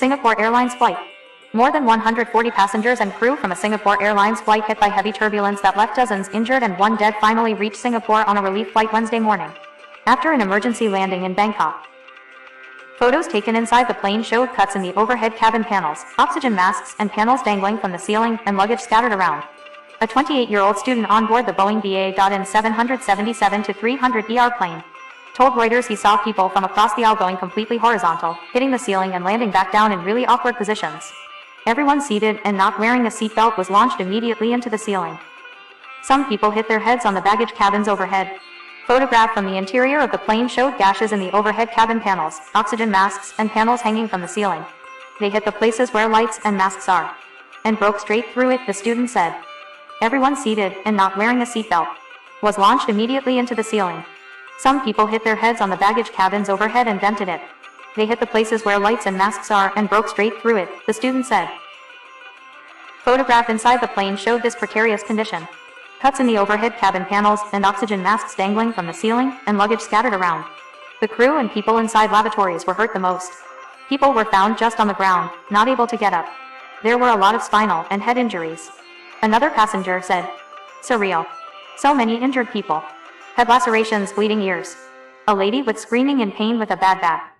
Singapore Airlines flight. More than 140 passengers and crew from a Singapore Airlines flight hit by heavy turbulence that left dozens injured and one dead finally reached Singapore on a relief flight Wednesday morning, after an emergency landing in Bangkok. Photos taken inside the plane showed cuts in the overhead cabin panels, oxygen masks and panels dangling from the ceiling, and luggage scattered around. A 28-year-old student on board the Boeing BA.N 777-300ER plane told Reuters he saw people from across the aisle going completely horizontal, hitting the ceiling and landing back down in really awkward positions. Everyone seated and not wearing a seatbelt was launched immediately into the ceiling. Some people hit their heads on the baggage cabins overhead. Photograph from the interior of the plane showed gashes in the overhead cabin panels, oxygen masks, and panels hanging from the ceiling. They hit the places where lights and masks are, and broke straight through it, the student said. Everyone seated and not wearing a seatbelt was launched immediately into the ceiling. Some people hit their heads on the baggage cabins overhead and dented it. They hit the places where lights and masks are and broke straight through it, the student said. Photograph inside the plane showed this precarious condition. Cuts in the overhead cabin panels and oxygen masks dangling from the ceiling, and luggage scattered around. The crew and people inside lavatories were hurt the most. People were found just on the ground, not able to get up. There were a lot of spinal and head injuries. Another passenger said. Surreal. So many injured people. Head lacerations, bleeding ears. A lady with screaming in pain with a bad back.